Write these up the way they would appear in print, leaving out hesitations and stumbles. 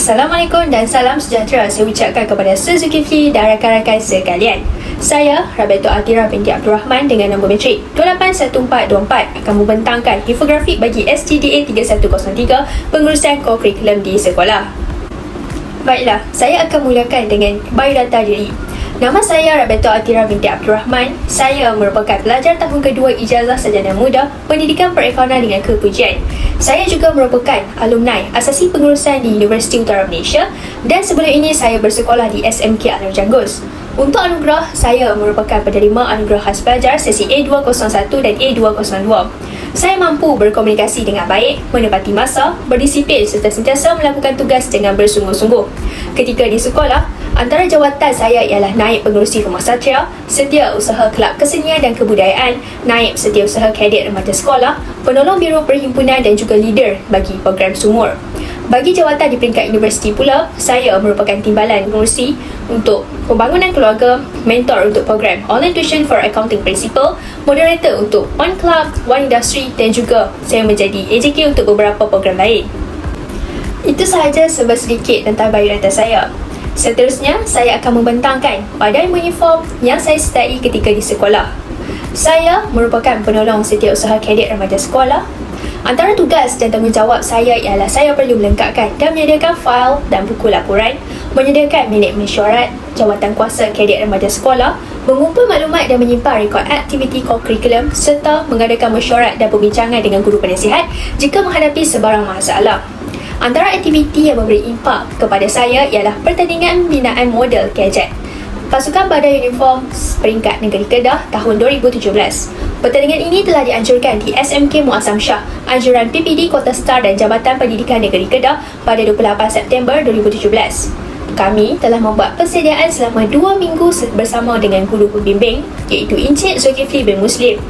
Assalamualaikum dan salam sejahtera saya ucapkan kepada Zulkifli dan rakan-rakan sekalian. Saya, Rabeto Atira binti Abdul Rahman dengan nombor metrik 281424 akan membentangkan infografik bagi STDA 3103 pengurusan kurikulum di sekolah. Baiklah, saya akan mulakan dengan biodata diri. Nama saya Rabeto Atira binti Abdul Rahman. Saya merupakan pelajar tahun kedua Ijazah Sarjana Muda Pendidikan Perekonomian dengan Kepujian. Saya juga merupakan alumni Asasi Pengurusan di Universiti Utara Malaysia dan sebelum ini saya bersekolah di SMK Alor Janggus. Untuk anugerah, saya merupakan penerima anugerah khas pelajar sesi A201 dan A202. Saya mampu berkomunikasi dengan baik, menepati masa, berdisiplin serta sentiasa melakukan tugas dengan bersungguh-sungguh. Ketika di sekolah, antara jawatan saya ialah Naib Pengerusi Rumah Satria, Setiausaha Kelab Kesenian dan Kebudayaan, Naib Setiausaha Kadet Remaja Sekolah, Penolong Biro Perhimpunan dan juga leader bagi program Sumur. Bagi jawatan di peringkat universiti pula, saya merupakan timbalan pengerusi untuk pembangunan keluarga, mentor untuk program Online Tuition for Accounting Principal, moderator untuk One Club, One Industry dan juga saya menjadi AJK untuk beberapa program lain. Itu sahaja sedikit tentang biodata saya. Seterusnya, saya akan membentangkan badan uniform yang saya sertai ketika di sekolah. Saya merupakan penolong Setiausaha Kadet Remaja Sekolah. Antara tugas dan tanggungjawab saya ialah saya perlu melengkapkan dan menyediakan fail dan buku laporan, menyediakan minit mesyuarat, jawatan kuasa kadet remaja sekolah, mengumpul maklumat dan menyimpan rekod aktiviti kurikulum serta mengadakan mesyuarat dan perbincangan dengan guru penasihat jika menghadapi sebarang masalah. Antara aktiviti yang memberi impak kepada saya ialah pertandingan binaan model gadget Pasukan Badan Uniform Peringkat Negeri Kedah tahun 2017. Pertandingan ini telah dianjurkan di SMK Muazzam Shah, anjuran PPD Kota Star dan Jabatan Pendidikan Negeri Kedah pada 28 September 2017. Kami telah membuat persediaan selama 2 minggu bersama dengan guru pembimbing iaitu Encik Zulkifli bin Muslim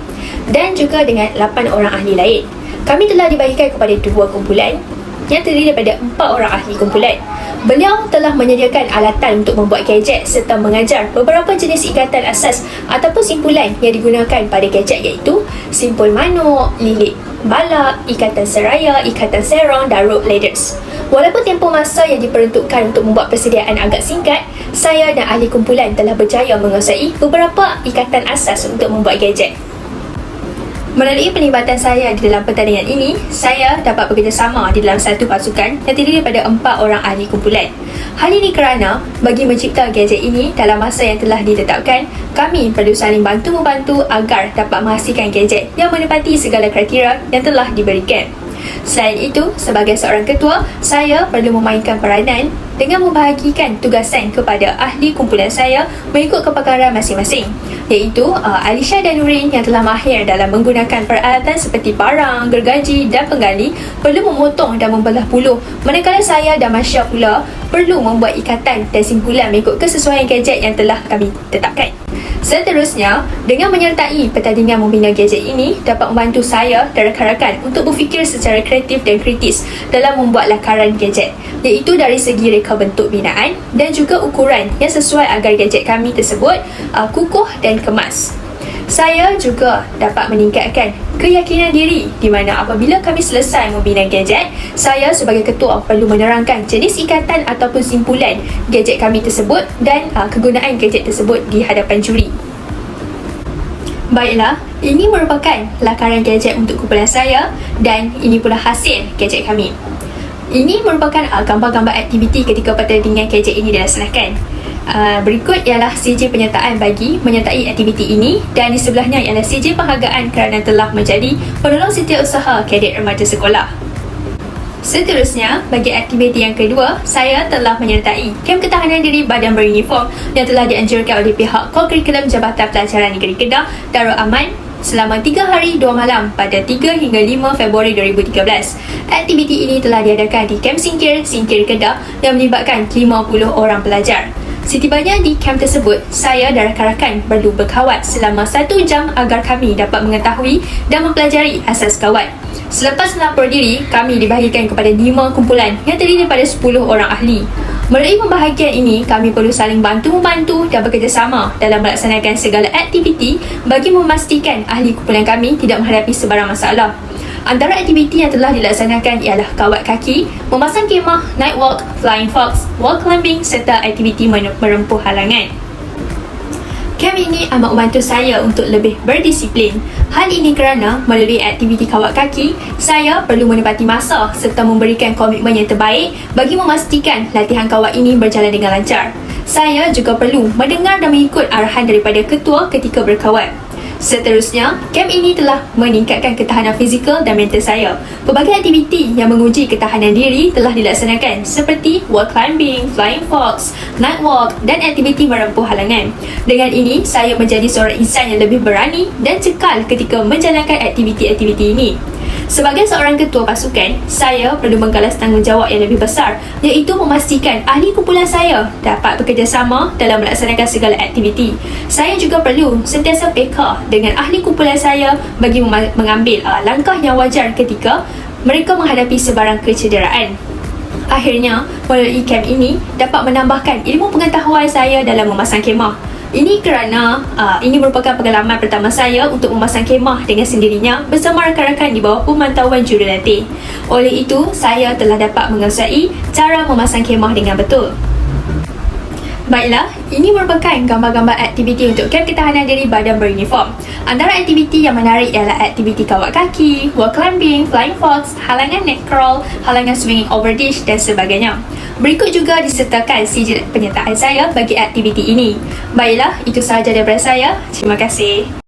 dan juga dengan 8 orang ahli lain. Kami telah dibagikan kepada 2 kumpulan yang terdiri daripada 4 orang ahli kumpulan. Beliau telah menyediakan alatan untuk membuat gadget serta mengajar beberapa jenis ikatan asas ataupun simpulan yang digunakan pada gadget iaitu simpul manuk, lilit balak, ikatan seraya, ikatan serong dan rope ladders. Walaupun tempoh masa yang diperuntukkan untuk membuat persediaan agak singkat, saya dan ahli kumpulan telah berjaya menguasai beberapa ikatan asas untuk membuat gadget. Melalui penlibatan saya di dalam pertandingan ini, saya dapat bekerjasama di dalam satu pasukan yang terdiri daripada 4 orang ahli kumpulan. Hal ini kerana bagi mencipta gadget ini dalam masa yang telah ditetapkan, kami perlu saling bantu-membantu agar dapat menghasilkan gadget yang menepati segala kriteria yang telah diberikan. Selain itu, sebagai seorang ketua, saya perlu memainkan peranan dengan membahagikan tugasan kepada ahli kumpulan saya mengikut kepakaran masing-masing, iaitu Alisha dan Nurin yang telah mahir dalam menggunakan peralatan seperti parang, gergaji dan penggali perlu memotong dan membelah buluh, manakala saya dan Masya pula perlu membuat ikatan dan simpulan mengikut kesesuaian gadget yang telah kami tetapkan. Seterusnya, dengan menyertai pertandingan membina gadget ini dapat membantu saya dan rakan-rakan untuk berfikir secara kreatif dan kritis dalam membuat lakaran gadget, iaitu dari segi reka bentuk binaan dan juga ukuran yang sesuai agar gadget kami tersebut kukuh dan kemas. Saya juga dapat meningkatkan keyakinan diri di mana apabila kami selesai membina gadget, saya sebagai ketua perlu menerangkan jenis ikatan ataupun simpulan gadget kami tersebut dan kegunaan gadget tersebut di hadapan juri. Baiklah, ini merupakan lakaran gadget untuk kumpulan saya dan ini pula hasil gadget kami. Ini merupakan gambar-gambar aktiviti ketika pertandingan gadget ini dilaksanakan. Berikut ialah CJ penyertaan bagi menyertai aktiviti ini dan di sebelahnya ialah CJ penghargaan kerana telah menjadi penolong setiausaha kadet remaja sekolah. Seterusnya, bagi aktiviti yang kedua, saya telah menyertai kem ketahanan diri badan beruniform yang telah dianjurkan oleh pihak kurikulum Jabatan Pelajaran Negeri Kedah Darul Aman selama 3 hari 2 malam pada 3 hingga 5 Februari 2013. Aktiviti ini telah diadakan di Kem Singkir Kedah yang melibatkan 50 orang pelajar. Setibanya di kem tersebut, saya dan rakan-rakan perlu berkawat selama 1 jam agar kami dapat mengetahui dan mempelajari asas kawat. Selepas melapor diri, kami dibahagikan kepada 5 kumpulan yang terdiri daripada 10 orang ahli. Melalui pembahagian ini, kami perlu saling bantu-membantu dan bekerjasama dalam melaksanakan segala aktiviti bagi memastikan ahli kumpulan kami tidak menghadapi sebarang masalah. Antara aktiviti yang telah dilaksanakan ialah kawat kaki, memasang kemah, night walk, flying fox, wall climbing serta aktiviti merempuh halangan. Kem ini amat membantu saya untuk lebih berdisiplin. Hal ini kerana melalui aktiviti kawat kaki, saya perlu menepati masa serta memberikan komitmen yang terbaik bagi memastikan latihan kawat ini berjalan dengan lancar. Saya juga perlu mendengar dan mengikut arahan daripada ketua ketika berkawat. Seterusnya, kem ini telah meningkatkan ketahanan fizikal dan mental saya. Pelbagai aktiviti yang menguji ketahanan diri telah dilaksanakan seperti wall climbing, flying fox, night walk dan aktiviti merempuh halangan. Dengan ini, saya menjadi seorang insan yang lebih berani dan cekal ketika menjalankan aktiviti-aktiviti ini. Sebagai seorang ketua pasukan, saya perlu menggalas tanggungjawab yang lebih besar, iaitu memastikan ahli kumpulan saya dapat bekerjasama dalam melaksanakan segala aktiviti. Saya juga perlu sentiasa peka dengan ahli kumpulan saya bagi mengambil langkah yang wajar ketika mereka menghadapi sebarang kecederaan. Akhirnya, melalui kem ini dapat menambahkan ilmu pengetahuan saya dalam memasang kemah. Ini kerana ini merupakan pengalaman pertama saya untuk memasang kemah dengan sendirinya bersama rakan-rakan di bawah pemantauan jurulatih. Oleh itu, saya telah dapat menguasai cara memasang kemah dengan betul. Baiklah, ini merupakan gambar-gambar aktiviti untuk kem ketahanan diri badan beruniform. Antara aktiviti yang menarik ialah aktiviti kawat kaki, wall climbing, flying fox, halangan neck crawl, halangan swinging over ditch dan sebagainya. Berikut juga disertakan sijil penyertaan saya bagi aktiviti ini. Baiklah, itu sahaja daripada saya. Terima kasih.